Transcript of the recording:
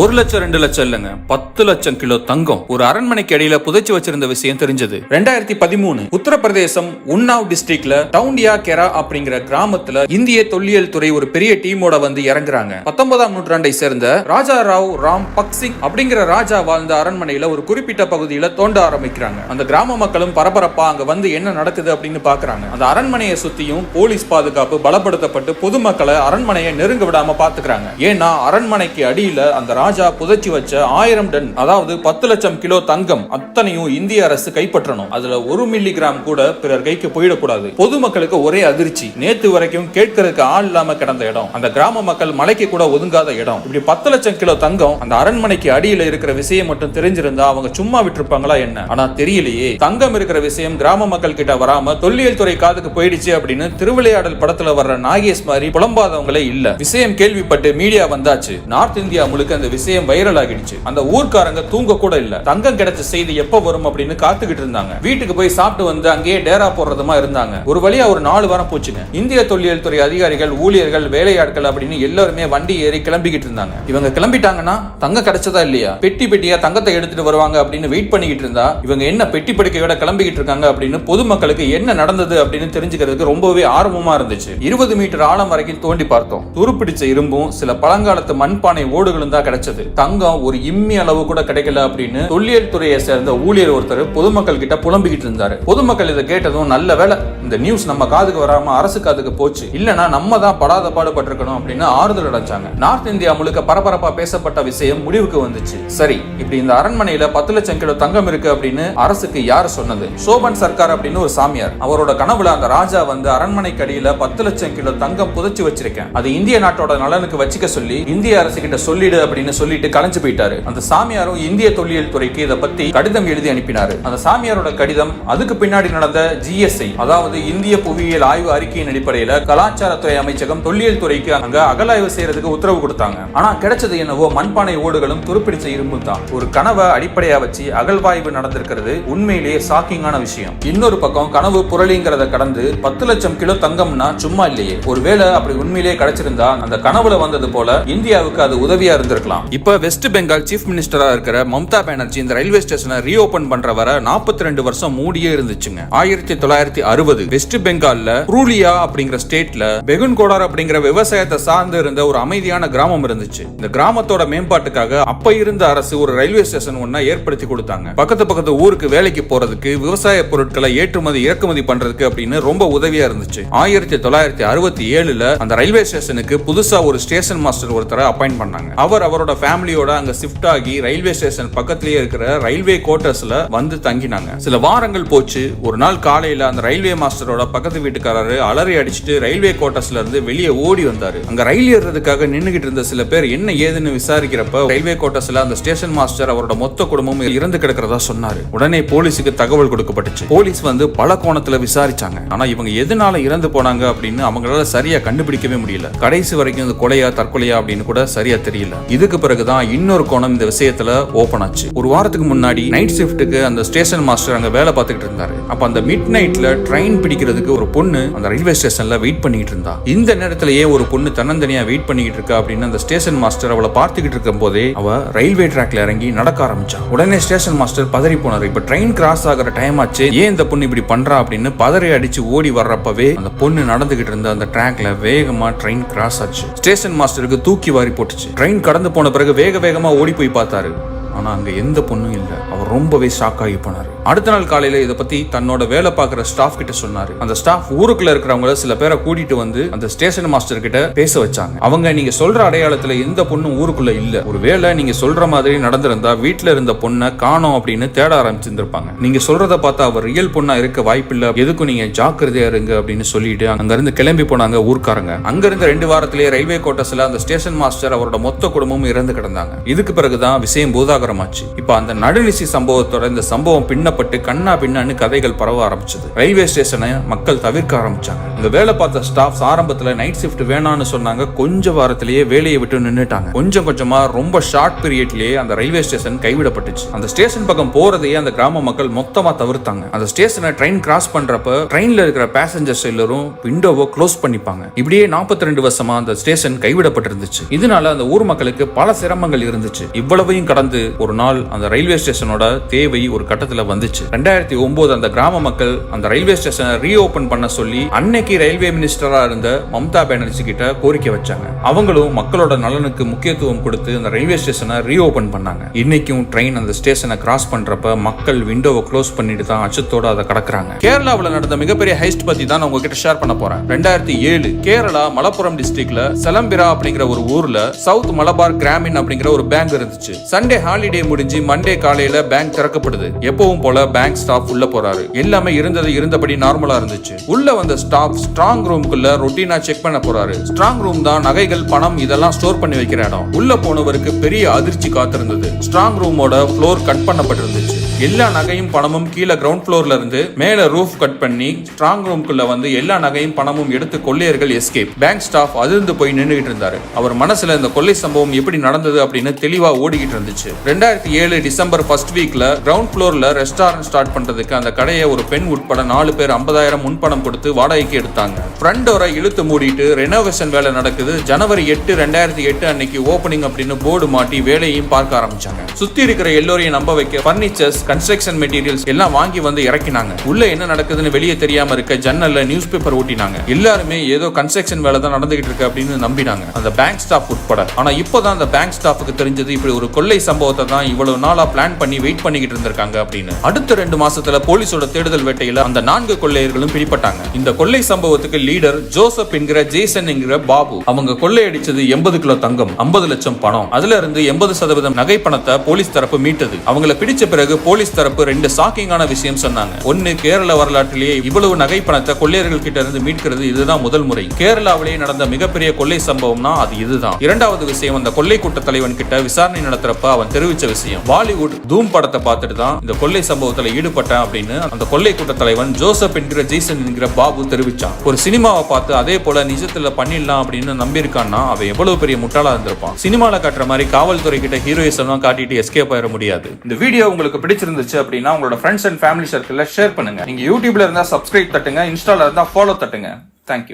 1 லட்சம் 2 லட்சம் இல்லங்க 10 லட்சம் கிலோ தங்கம் ஒரு அரண்மனைக்கு அடியில புதைச்சு வச்சிருந்த விஷயம் தெரிஞ்சது. 2013 உத்தரப்பிரதேசம் உன்னாவ் டிஸ்ட்ரிக்ட்ல டவுண்டியா கெரா அப்படிங்கிற கிராமத்துல இந்திய தொல்லியல் துறை ஒரு பெரிய டீமோட வந்து இறங்குறாங்க. 19ஆம் நூற்றாண்டை சேர்ந்த ராஜா ராவ் ராம் பக்சிங் அப்படிங்கிற ராஜா வாழ்ந்த அரண்மனையில ஒரு குறிப்பிட்ட பகுதியில தோண்ட ஆரம்பிக்கிறாங்க. அந்த கிராம மக்களும் பரபரப்பா அங்க வந்து என்ன நடக்குது அப்படின்னு பாக்குறாங்க. அந்த அரண்மனையை சுத்தியும் போலீஸ் பாதுகாப்பு பலப்படுத்தப்பட்டு பொதுமக்களை அரண்மனையை நெருங்க விடாம பாத்துக்கிறாங்க. ஏன்னா அரண்மனைக்கு அடியில அந்த ராஜா புதைச்சி வச்ச 1000 டன் அதாவது 10 லட்சம் கிலோ தங்கம் அத்தனையும் இந்திய அரசு கைப்பற்றணும். அதுல 1 மில்லி கிராம் கூட பிறர் கைக்கு போயிடக்கூடாது. பொதுமக்களுக்கு ஒரே அதிர்ச்சி. நேத்து வரைக்கும் கேட்கறதுக்கு ஆள் இல்லாம கிடந்த இடம், அந்த கிராம மக்கள் மலைக்கு கூட ஒதுங்காத இடம். இப்படி 10 லட்சம் கிலோ தங்கம் அந்த அரண்மனைக்கு அடியில இருக்கிற விஷயம் மட்டும் தெரிஞ்சிருந்தா அவங்க சும்மா விட்டுருப்பாங்களா என்ன? ஆனா தெரியலையே. தங்கம் இருக்கிற விஷயம் கிராம மக்கள் கிட்ட வராம தொல்லியல் துறை காதுக்கு போயிடுச்சு அப்படின்னு திருவிளையாடல் படத்துல வர்ற நாகேஷ் மாதிரி புலம்பாதவங்களே இல்ல. விஷயம் கேள்விப்பட்டு மீடியா வந்தாச்சு. நார்த் இந்தியா முழுக்க அந்த விஷயம் வைரல் ஆகிடுச்சு. அந்த ஊர்க்காரங்க தூங்க கூட இல்ல. தங்கம் கிடைச்ச செய்தி எப்ப வரும் அப்படின்னு காத்துக்கிட்டு இருந்தாங்க. வீட்டுக்கு போய் சாப்பிட்டு வந்து அங்கேயே டேரா போடுறதுமா இருந்தாங்க. ஒரு வழியா ஒரு 4 வாரம் போச்சுங்க. இந்திய தொல்லியல் துறை அதிகாரிகள், ஊழியர்கள், வேலையாட்கள் அப்படின்னு எல்லாருமே வண்டி ஏறி கிளம்பிக்கிட்டு இருந்தாங்க. இவங்க கிளம்பிட்டாங்கன்னா தங்கம் கிடைச்சதா இல்லையா, பெட்டி பெட்டியா தங்கத்தை எடுத்துட்டு வருவாங்க அப்படின்னு வெயிட் பண்ணிக்கிட்டு இருந்தா இவங்க என்ன பெட்டி படுக்கையோட கிளம்பிக்கிட்டு இருக்காங்க அப்படின்னு பொதுமக்களுக்கு என்ன நடந்தது அப்படின்னு தெரிஞ்சுக்கிறதுக்கு ரொம்பவே ஆர்வமா இருந்துச்சு. 20 மீட்டர் ஆழம் வரைக்கும் தோண்டி பார்த்தோம். துருப்பிடிச்ச இரும்பும் சில பழங்காலத்து மண்பானை ஓடுகளும் தான் கிடைச்சது. தங்கம் ஒரு இம்மி அளவு கூட கிடைக்கல அப்படின்னு தொல்லியல் துறையை சேர்ந்த ஊழியர் ஒருத்தர் பொதுமக்கள் கிட்ட புலம்பிக்கிட்டு இருந்தாரு. பொதுமக்கள் இதை கேட்டதும் நல்ல வேலை இந்த நியூஸ் நம்ம காதுக்கு வராம அரசு காதுக்கு போச்சு, இல்லனா நம்ம தான் படாத பாடுபட்டிருக்கணும் அப்படின்னு ஆறுதல் அடைஞ்சாங்க. நார்த் இந்தியா முழுக்க பரபரப்பா பேசப்பட்ட விஷயம் முடிவுக்கு வந்துச்சு. சரி, இப்படி இந்த அரண்மனையில 10 லட்சம் கிலோ தங்கம் இருக்கு அப்படின்னு அரசுக்கு யாரு சொன்னது? சோபன் சர்க்கார் அப்படின்னு ஒரு சாமியார். அவரோட கனவுல அந்த ராஜா வந்து அரண்மனைக்கு அடியில 10 லட்சம் கிலோ தங்கம் புதைச்சு வச்சிருக்கேன், அது இந்திய நாட்டோட நலனுக்கு வச்சுக்க சொல்லி இந்திய அரசு கிட்ட சொல்லிடு அப்படின்னு சொல்லிட்டு கலைஞ்சு போயிட்டாரு. அந்த சாமியாரும் இந்திய தொல்லியல் துறைக்கு இதை பத்தி கடிதம் எழுதி அனுப்பினாரு. அந்த சாமியாரோட கடிதம் அதுக்கு பின்னாடி நடந்த GSI அதாவது இந்திய புவியியல் ஆய்வு அறிக்கையின் அடிப்படையில கலாச்சாரத்துறை அமைச்சகம் தொல்லியல் துறைக்கு அங்க அகலாய்வு செய்யறதுக்கு உத்தரவு கொடுத்தாங்க. ஆனா கிடைச்சது என்னவோ மண்பானை ஓடுகளும் துருப்பிடிச்ச இரும்பும் தான். ஒரு கனவை அடிப்படையா வச்சு அகழ்வாய்வு நடந்திருக்கிறது உண்மையிலேயே ஷாக்கிங்கான விஷயம். இன்னொரு பக்கம் கனவு புரளிங்கிறத கடந்து 10 லட்சம் கிலோ தங்கம்னா சும்மா இல்லையே. ஒருவேளை அப்படி உண்மையிலேயே கிடைச்சிருந்தா அந்த கனவுல வந்தது போல இந்தியாவுக்கு அது உதவியா இருந்திருக்கலாம். இப்ப வெஸ்ட் பெங்கால் சீஃப் மினிஸ்டரா இருக்கிற மம்தா பானர்ஜி இந்த ரயில்வே ஸ்டேஷனை ரீஓபன் பண்ற வர 42 வருஷம் மூடியே இருந்துச்சுங்க. 1960 வெஸ்ட் பெங்கால்ல புருலியா அப்படிங்கிற ஸ்டேட்ல பெகுன்கோடார் அப்படிங்கிற விவசாயத்தை சார்ந்து இருந்த ஒரு அமைதியான கிராமம் இருந்துச்சு. இந்த கிராமத்தோட மேம்பாட்டுக்காக அப்ப இருந்த அரசு ஒரு ரயில்வே ஸ்டேஷன் ஒன்ன ஏற்படுத்தி கொடுத்தாங்க. பக்கத்து ஊருக்கு வேலைக்கு போறதுக்கு, விவசாய பொருட்களை ஏற்றுமதி இறக்குமதி பண்றதுக்கு அப்படின்னு ரொம்ப உதவியா இருந்துச்சு. 1967ல அந்த ரயில்வே ஸ்டேஷனுக்கு புதுசா ஒரு ஸ்டேஷன் மாஸ்டர் ஒருத்தரை அப்பாயிண்ட் பண்ணாங்க. அவரோட ஃபேமிலியோட அங்க ஷிஃப்ட் ஆகி ரயில்வே ஸ்டேஷன் பக்கத்திலேயே இருக்கிற ரயில்வே குவார்டர்ஸ்ல வந்து தங்கினாங்க. சில வாரங்கள் போச்சு. ஒரு நாள் காலையில அந்த ரயில்வே மாஸ்டரோட பக்கத்து வீட்டுக்காரரு அலறி அடிச்சுட்டு ரயில்வே குவார்டர்ஸ்ல இருந்து வெளியே ஓடி வந்தாரு. அங்க ரயில் ஏறதுக்காக நின்னுகிட்டு இருந்த சில பேர் என்ன ஏதுன்னு விசாரிக்கிறப்ப ரயில்வே குவார்டர்ஸ்ல அந்த ஸ்டேஷன் மாஸ்டர் அவரோட மொத்த குடும்பமும் இறந்து கிடக்கிறதா சொன்னாரு. உடனே போலீஸுக்கு தகவல் கொடுக்கப்பட்டுச்சு. போலீஸ் வந்து பல கோணத்துல விசாரிச்சாங்க. ஆனா இவங்க எதனால இறந்து போனாங்க அப்படின்னு அவங்களால சரியா கண்டுபிடிக்கவே முடியல. கடைசி வரைக்கும் இந்த கொலையா தற்கொலையா அப்படின்னு கூட சரியா தெரியல. இதுக்கு பிறகுதான் இன்னொரு கோணம் இந்த விஷயத்துல ஓபன் ஆச்சு. ஒரு வாரத்துக்கு முன்னாடி நைட் ஷிஃப்ட்டுக்கு அந்த ஸ்டேஷன் மாஸ்டர் அங்க வேலை பார்த்துக்கிட்டு இருந்தாரு. அப்ப அந்த மிட் நைட்ல ட்ரெயின் பிடிக்கிறதுக்கு ஒரு பொண்ணு அந்த ரயில்வே ஸ்டேஷன்ல வெயிட் பண்ணிட்டு இருந்தா. இந்த நேரத்திலேயே ஒரு பொண்ணு தன்னந்தனியா வெயிட் பண்ணிட்டு இருக்கா அப்படின்னு அந்த ஸ்டேஷன் மாஸ்டர் அவளை பார்த்துக்கிட்டு இருக்கும் போதே அவ ரயில்வே ட்ராக்ல இறங்கி நடக்க ஆரம்பிச்சா. உடனே ஸ்டேஷன் மாஸ்டர் பதறி போனாரு. இப்ப ட்ரெயின் கிராஸ் ஆகிற டைம் ஆச்சு, ஏன் இந்த பொண்ணு இப்படி பண்றா அப்படின்னு பதறி அடிச்சு ஓடி வர்றப்பவே அந்த பொண்ணு நடந்துகிட்டு இருந்த அந்த ட்ராக்ல வேகமா ட்ரெயின் கிராஸ் ஆச்சு. ஸ்டேஷன் மாஸ்டருக்கு தூக்கி வாரி போட்டுச்சு. ட்ரெயின் கடந்து போன பிறகு வேகமா ஓடி போய் பார்த்தாரு. ஆனா அங்க எந்த பொண்ணும் இல்ல. அவர் ரொம்பவே ஷாக் ஆகி போனாரு. அடுத்த நாள் காலையில இதை பத்தி தன்னோட வேலை பார்க்குற ஸ்டாஃப் கிட்ட சொன்னாரு. அந்த ஸ்டாஃப் ஊருக்குள்ள இருக்கிறவங்க சில பேரை கூட்டிட்டு வந்து அந்த ஸ்டேஷன் மாஸ்டர் கிட்ட பேச வச்சாங்க. அவங்க நீங்க சொல்ற அடையாளத்துல எந்த பொண்ணும் ஊருக்குள்ள இல்ல, ஒருவேளை நீங்க சொல்ற மாதிரி நடந்திருந்தா வீட்டுல இருந்த பொண்ணை காணோம் அப்படின்னு தேட ஆரம்பிச்சிருந்திருப்பாங்க. நீங்க சொல்றத பார்த்தா அவர் ரியல் பொண்ணா இருக்க வாய்ப்பில்லை, எதுக்கும் நீங்க ஜாக்கிரதையா இருங்க அப்படின்னு சொல்லிட்டு அங்க இருந்து கிளம்பி போனாங்க ஊர்க்காரங்க. அங்க இருந்து 2 வாரத்திலேயே ரயில்வே குவார்டர்ஸ்ல அந்த ஸ்டேஷன் மாஸ்டர் அவரோட மொத்த குடும்பமும் இறந்து கிடந்தாங்க. இதுக்கு பிறகுதான் விஷயம் பூதாக பூதாகரமாச்சு. இப்ப அந்த நடுநிசி சம்பவத்தோட இந்த சம்பவம் பின்னப்பட்டு கண்ணா பின்னான்னு கதைகள் பரவ ஆரம்பிச்சது. ரயில்வே ஸ்டேஷனை மக்கள் தவிர்க்க ஆரம்பிச்சாங்க. இந்த வேலை பார்த்த ஸ்டாஃப்ஸ் ஆரம்பத்துல நைட் ஷிஃப்ட் வேணாம்னு சொன்னாங்க. கொஞ்ச வாரத்திலேயே வேலையை விட்டு நின்னுட்டாங்க. கொஞ்சம் கொஞ்சமா ரொம்ப ஷார்ட் பீரியட்லயே அந்த ரயில்வே ஸ்டேஷன் கைவிடப்பட்டுச்சு. அந்த ஸ்டேஷன் பக்கம் போறதையே அந்த கிராம மக்கள் மொத்தமா தவிர்த்தாங்க. அந்த ஸ்டேஷனை ட்ரெயின் கிராஸ் பண்றப்ப ட்ரெயின்ல இருக்கிற பேசஞ்சர்ஸ் எல்லாரும் விண்டோவை க்ளோஸ் பண்ணிப்பாங்க. இப்படியே 42 வருஷமா அந்த ஸ்டேஷன் கைவிடப்பட்டிருந்துச்சு. இதனால அந்த ஊர் மக்களுக்கு பல சிரமங்கள் இருந்துச்சு. இவ்வளவையும் கடந்து ஒரு நாள் அந்த ரயில்வே ஸ்டேஷனோட தேவை ஒரு கட்டத்துல வந்துச்சு. 2009 அந்த கிராம மக்கள் அந்த ரயில்வே ஸ்டேஷனை ரீஓபன் பண்ண சொல்லி அன்னைக்கு ரயில்வே மினிஸ்டரா இருந்த மம்தா பானர்ஜி கிட்ட கோரிக்கை வச்சாங்க. அவங்களும் மக்களோட நலனுக்கு முக்கியத்துவம் கொடுத்து அந்த ரயில்வே ஸ்டேஷனை ரீஓபன் பண்ணாங்க. இன்னைக்கும் ட்ரெயின் அந்த ஸ்டேஷனை கிராஸ் பண்றப்ப மக்கள் விண்டோவை க்ளோஸ் பண்ணிட்டு தான் அச்சத்தோட அதை கடக்குறாங்க. கேரளாவில் நடந்த மிகப்பெரிய ஹைஸ்ட் பத்தி தான் உங்ககிட்ட ஷேர் பண்ண போறேன். 2007 கேரளா மலப்புரம் டிஸ்ட்ரிக்ட்ல செலம்பிரா அப்படிங்கிற ஒரு ஊர்ல சவுத் மலபார் கிராமின் அப்படிங்கிற ஒரு பேங்க் இருந்துச்சு. சண்டே ஹாலிடே முடிஞ்சு மண்டே காலையில பேங்க் திறக்கப்படுது. எப்பவும் போல பேங்க் ஸ்டாஃப் உள்ள போறாரு. எல்லாமே இருந்தபடி நார்மலா இருந்துச்சு. உள்ள வந்த ஸ்டாஃப் ஸ்ட்ராங் ரூம்குள்ள ரொட்டீனா செக் பண்ண போறாரு. ஸ்ட்ராங் ரூம் தான் நகைகள், பணம் இதெல்லாம் ஸ்டோர் பண்ணி வைக்கிற இடம். உள்ள போனவருக்கு பெரிய அதிர்ச்சி காத்திருந்தது. ஸ்ட்ராங் ரூமோட ஃப்ளோர் கட் பண்ணப்பட்டிருந்துச்சு. எல்லா நகையும் பணமும் கீழே கிரவுண்ட் ஃப்ளோர்ல இருந்து மேல ரூஃப் கட் பண்ணி ஸ்ட்ராங் ரூம்குள்ள வந்து எல்லா நகையும் பணமும் எடுத்து கொள்ளையர்கள் எஸ்கேப். பேங்க் ஸ்டாஃப் அதிர்ந்து போய் நின்றுகிட்டு இருந்தாரு. அவர் மனசுல இந்த கொள்ளை சம்பவம் எப்படி நடந்தது அப்படின்னு தெளிவா ஓடிக்கிட்டு இருந்துச்சு. 2007 டிசம்பர் ஃபர்ஸ்ட் வீக்ல கிரவுண்ட் ஃப்ளோர்ல ரெஸ்டாரண்ட் ஸ்டார்ட் பண்றதுக்கு அந்த கடையை ஒரு பெண் உட்பட 4 பேர் 50,000 முன்பணம் கொடுத்து வாடகைக்கு எடுத்தாங்க. ஃப்ரண்ட் டோரை இழுத்து மூடிட்டு ரெனோவேஷன் வேலை நடக்குது. ஜனவரி 8, 2008 அன்னைக்கு ஓபனிங் அப்படின்னு போர்டு மாட்டி வேலையும் பார்க்க ஆரம்பிச்சாங்க. சுத்தி இருக்கிற எல்லோரையும் நம்ப வைக்க பர்னிச்சர்ஸ், கன்ஸ்ட்ரக்ஷன் மெட்டீரியல்ஸ் எல்லாம் வாங்கி வந்து இறக்கினாங்க. உள்ள என்ன நடக்குதுன்னு வெளியே தெரியாம இருக்க ஜன்னல்ல நியூஸ் பேப்பர் ஓட்டினாங்க. எல்லாருமே ஏதோ கன்ஸ்ட்ரக்ஷன் வேலை தான் நடந்துகிட்டு இருக்கு அப்படின்னு நம்பினாங்க, அந்த பேங்க் ஸ்டாஃப் உட்பட. ஆனா இப்போதான் அந்த பேங்க் ஸ்டாஃப்க்கு தெரிஞ்சது இப்படி ஒரு கொள்ளை சம்பவத்தை தான் இவ்வளவு நாளா பிளான் பண்ணி வெயிட் பண்ணிக்கிட்டு இருந்திருக்காங்க அப்படின்னு. அடுத்த 2 மாசத்துல போலீஸோட தேடுதல் வேட்டையில அந்த 4 கொள்ளையர்களும் பிடிபட்டாங்க. இந்த கொள்ளை சம்பவத்துக்கு லீடர் ஜோசப் என்கிற ஜேசன் என்கிற பாபு. அவங்க கொள்ளையடிச்சது 80 கிலோ தங்கம், 50 லட்சம் பணம். அதுல இருந்து 80% நகை பணத்தை போலீஸ் தரப்பு மீட்டது. அவங்களை பிடிச்ச பிறகு போலீஸ் தரப்பு 2 ஷாக்கிங்கான விஷயம் சொன்னாங்க. ஒன்னு, கேரள வரலாற்றிலேயே இவ்வளவு நகை பணத்தை கொள்ளையர்கள் கிட்ட இருந்து மீட்கிறது இதுதான் முதல் முறை. கேரளாவிலேயே நடந்த மிகப்பெரிய கொள்ளை சம்பவம்னா அது இதுதான். இரண்டாவது விஷயம், அந்த கொள்ளை கூட்ட தலைவன் கிட்ட விசாரணை நடத்துறப்ப அவன் தெரிவிச்ச விஷயம். பாலிவுட் தூம் படத்தை பார்த்துட்டு தான் இந்த கொள்ளை சம்பவத்துல ஈடுபட்டேன் அப்படின்னு அந்த கொள்ளை கூட்ட தலைவன் ஜோசப் என்கிற ஜேசன் என்கிற பாபு தெரிவிச்சான். ஒரு சினிமாவை பார்த்து அதே போல நிஜத்துல பண்ணிடலாம் அப்படின்னு நம்பியிருக்கான்னா அவன் எவ்வளவு பெரிய முட்டாளா இருந்திருப்பான். சினிமால காட்டுற மாதிரி காவல்துறை கிட்ட ஹீரோயிசம் காட்டிட்டு எஸ்கேப் ஆயிட முடியாது. இந்த வீடியோ உங்களுக்கு பிடிச்சிருந்துச்சு அப்படின்னா உங்களோட ஃப்ரெண்ட்ஸ் அண்ட் ஃபேமிலி சர்க்கிள்ல ஷேர் பண்ணுங்க. நீங்க யூடியூப்ல இருந்தா சப்ஸ்கிரைப் தட்டுங்க, இன்ஸ்டால இருந்தா ஃபாலோ தட்டுங்க. தேங்க்யூ.